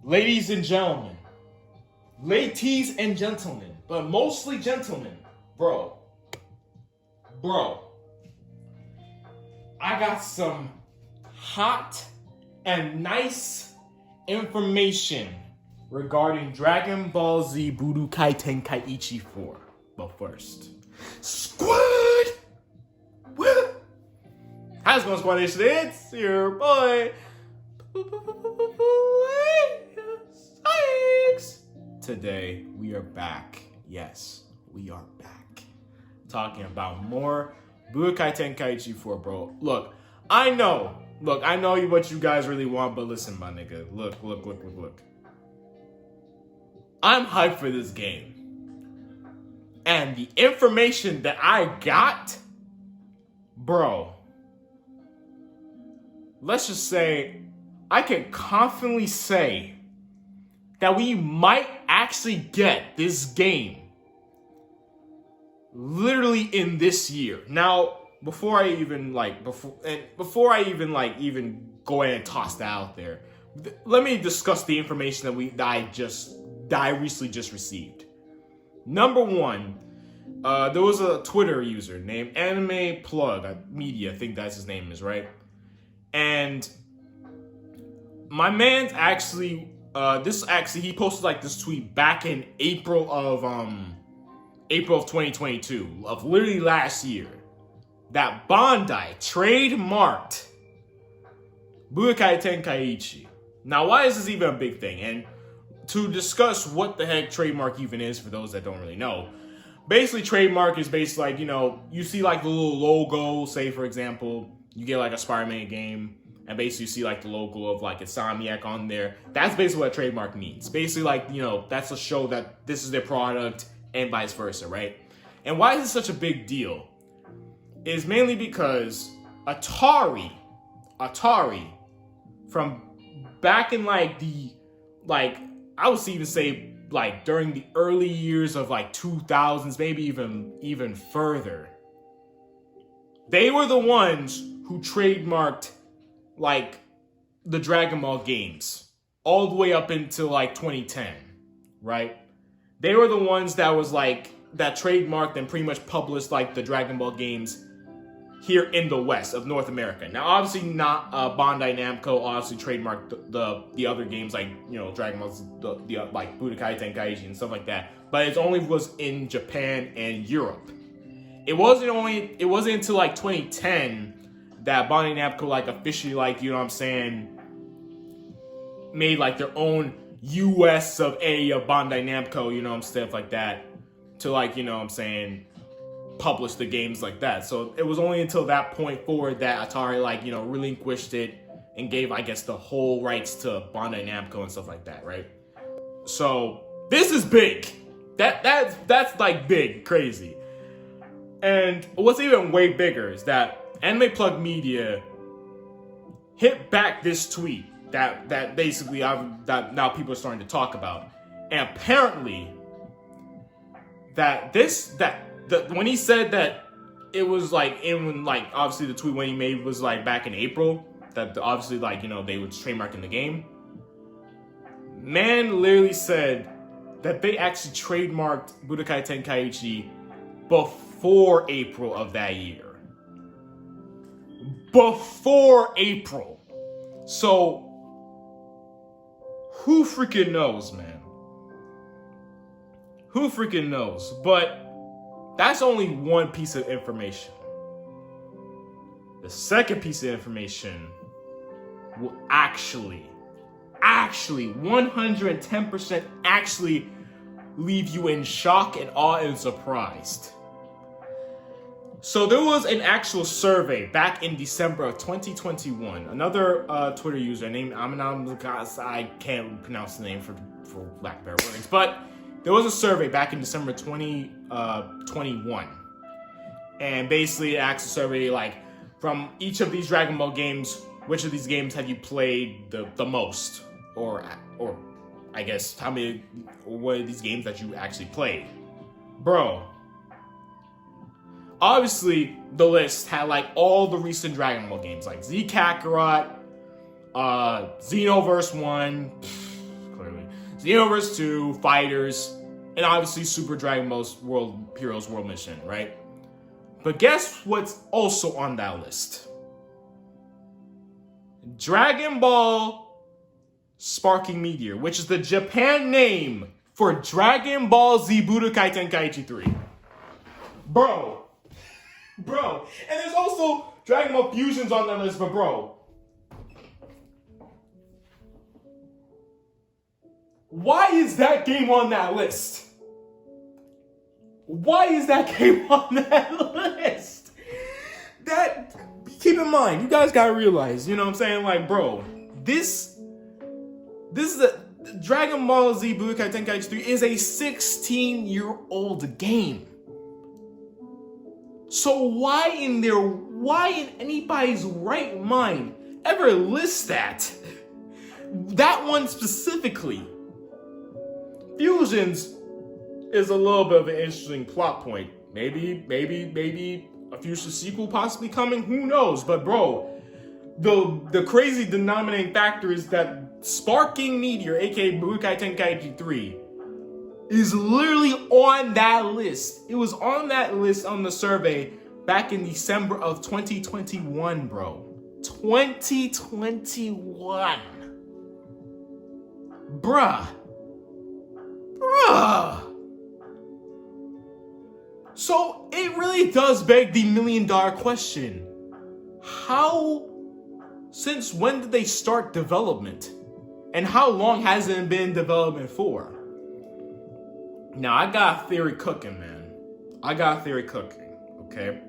Ladies and gentlemen, ladies and gentlemen, but mostly gentlemen, bro, I got some hot and nice information regarding Dragon Ball Z Budokai Tenkaichi 4. But first, Squad! How's it going, Squad Nation? It's your boy, Sykes. Today, we are back. Yes, we are back. Talking about more Budokai Tenkaichi 4, bro. Look, I know what you guys really want, but listen, my nigga. Look. I'm hyped for this game. And the information that I got, bro, let's just say, I can confidently say that we might actually get this game literally in this year. Now, before I even go ahead and toss that out there, let me discuss the information that I recently just received. Number one, there was a Twitter user named Anime Plug Media, I think that's his name is, right? And my man's actually, he posted like this tweet back in April of 2022, of literally last year, that Bandai trademarked Budokai Tenkaichi. Now, why is this even a big thing? And to discuss what the heck trademark even is, for those that don't really know, basically trademark is basically like, you see like the little logo, say for example, you get like a Spider-Man game, and basically you see like the logo of like Insomniac on there. That's basically what trademark means. Basically like, that's a show that this is their product and vice versa, right? And why is this such a big deal? Is mainly because Atari, from back in I would even say like during the early years of like 2000s, maybe even further, they were the ones who trademarked like the Dragon Ball games all the way up until like 2010, right? They were the ones that trademarked and pretty much published like the Dragon Ball games here in the West of North America. Now, obviously not Bandai Namco obviously trademarked the other games like, Dragon Ball Z, like Budokai Tenkaichi and stuff like that. But it only was in Japan and Europe. It wasn't until like 2010 that Bandai Namco like officially made like their own US of A of Bandai Namco, stuff like that, to publish the games like that. So it was only until that point forward that Atari relinquished it and gave, I guess, the whole rights to Bandai Namco and stuff like that, right? So this is big. That's like big, crazy. And what's even way bigger is that Anime Plug Media hit back this tweet that basically that now people are starting to talk about. And apparently when he said that it was obviously the tweet when he made was like back in April, that obviously they were trademarking the game. Man literally said that they actually trademarked Budokai Tenkaichi before April of that year. Before April. So who freaking knows, man? Who freaking knows? But that's only one piece of information. The second piece of information will actually 110% actually leave you in shock and awe and surprised. So there was an actual survey back in December of 2021. Another Twitter user named I can't pronounce the name for lack of better words, but there was a survey back in December 2021, and basically it asked a survey from each of these Dragon Ball games, which of these games have you played the most, or I guess what are these games that you actually played, bro? Obviously, the list had all the recent Dragon Ball games, like Z Kakarot, Xenoverse 1, Xenoverse 2, Fighters, and obviously Super Dragon Ball Heroes World Mission, right? But guess what's also on that list? Dragon Ball Sparking Meteor, which is the Japan name for Dragon Ball Z Budokai Tenkaichi 3. Bro. And there's also Dragon Ball Fusions on that list, but bro. Why is that game on that list? Why is that game on that list? That, keep in mind, you guys gotta realize, you know what I'm saying? Like, bro, this is a Dragon Ball Z Budokai Tenkaichi 3 is a 16-year-old game. So why in anybody's right mind ever list that? That one specifically. Fusions is a little bit of an interesting plot point. Maybe a future sequel possibly coming. Who knows? But bro, the crazy denominating factor is that Sparking Meteor, aka Budokai Tenkaichi 3, is literally on that list. It was on that list on the survey back in December of 2021, bro. 2021. Bruh. So it really does beg the million-dollar question. Since when did they start development? And how long has it been in development for? Now, I got a theory cooking, man. Okay?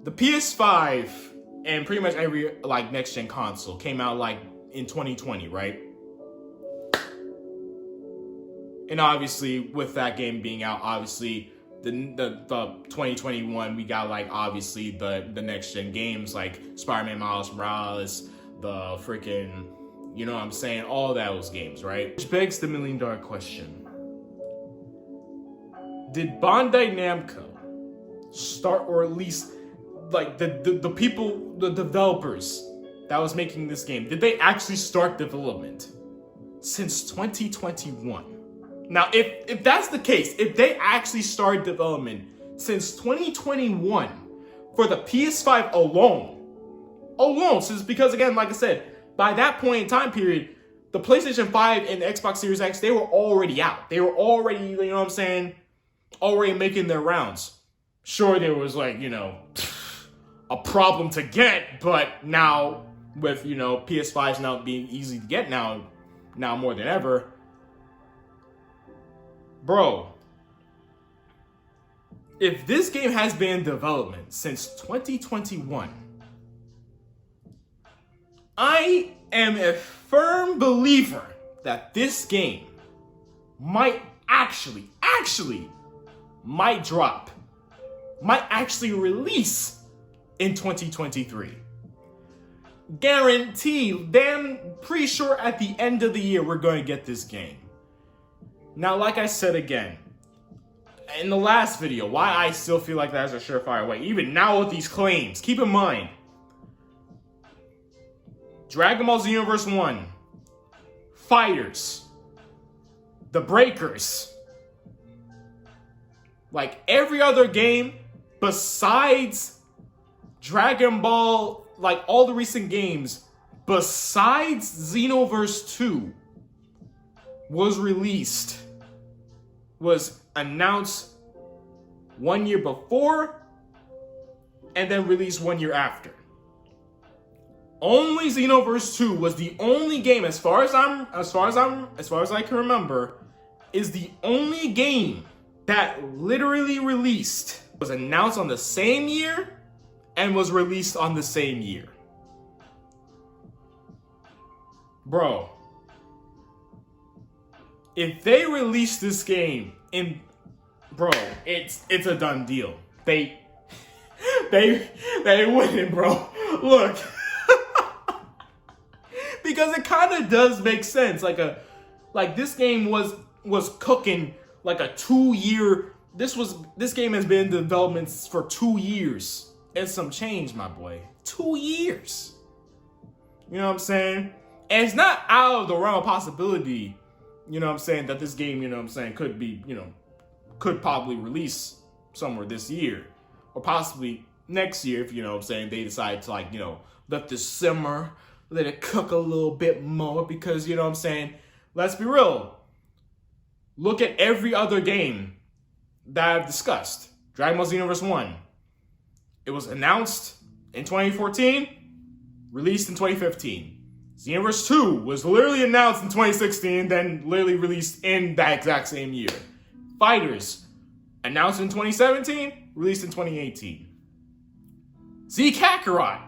The PS5 and pretty much every next-gen console came out in 2020, right? And obviously, with that game being out, obviously, the 2021, we got obviously the next-gen games like Spider-Man Miles Morales, the freaking, you know what I'm saying, all those games, right? Which begs the million-dollar question. Did Bandai Namco start, or at least the people, the developers that was making this game, did they actually start development since 2021? Now, if that's the case, if they actually started development since 2021 for the PS5 alone, since, because again, like I said, by that point in time period, the PlayStation 5 and the Xbox Series X, they were already out. They were already, you know what I'm saying, already making their rounds. Sure, there was a problem to get, but now with, PS5s now being easy to get now more than ever, bro, if this game has been in development since 2021, I am a firm believer that this game might actually release in 2023. Guaranteed, damn pretty sure at the end of the year we're going to get this game. Now, like I said again, in the last video, why I still feel like that's a surefire way, even now with these claims, keep in mind, Dragon Ball Xenoverse 1, Fighters, The Breakers, every other game besides Dragon Ball, all the recent games besides Xenoverse 2 was announced 1 year before and then released 1 year after. Only Xenoverse 2 was the only game, as far as I can remember, is the only game that literally was announced on the same year and was released on the same year. Bro, if they release this game it's a done deal. They wouldn't, bro. Look. Because it kind of does make sense. This game was cooking a 2-year. This game has been in development for 2 years and some change, my boy. 2 years. You know what I'm saying? And it's not out of the realm of possibility you know what I'm saying, that this game, you know what I'm saying, could be, you know, could probably release somewhere this year. Or possibly next year if, you know what I'm saying, they decide to, like, you know, let this simmer, let it cook a little bit more. Because, you know what I'm saying, let's be real. Look at every other game that I've discussed. Dragon Ball Xenoverse 1. It was announced in 2014, released in 2015. Xenoverse 2 was literally announced in 2016, then literally released in that exact same year. Fighters, announced in 2017, released in 2018. Z Kakarot,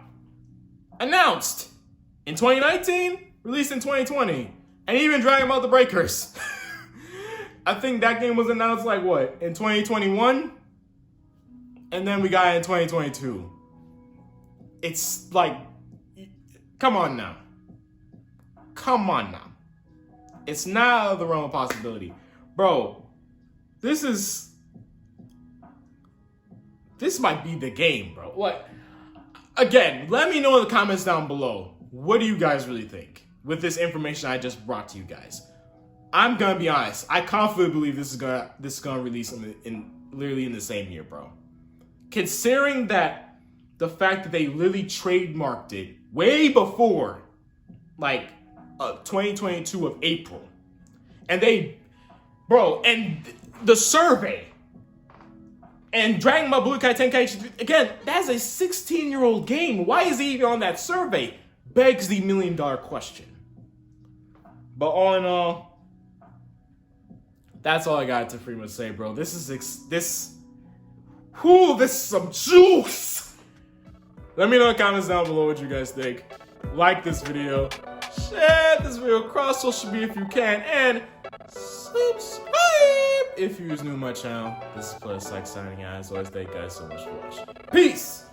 announced in 2019, released in 2020. And even Dragon Ball The Breakers. I think that game was announced like what, in 2021? And then we got it in 2022. It's like, come on now. Come on now. It's not out of the realm of possibility. Bro, this might be the game, bro. What? Again, let me know in the comments down below. What do you guys really think with this information I just brought to you guys? I'm gonna be honest. I confidently believe this is gonna release in literally in the same year, bro. Considering that the fact that they literally trademarked it way before, like, 2022 of April. And they, bro, and the survey. And Dragon Ball Budokai Tenkaichi, again, that's a 16-year-old game. Why is he even on that survey? Begs the million-dollar question. But all in all, that's all I got to pretty much say, bro. This is some juice. Let me know in the comments down below what you guys think. Like this video, share this video across social media if you can, and subscribe if you're new to my channel. This is Player Psych signing out. As always, thank you guys so much for watching. Peace!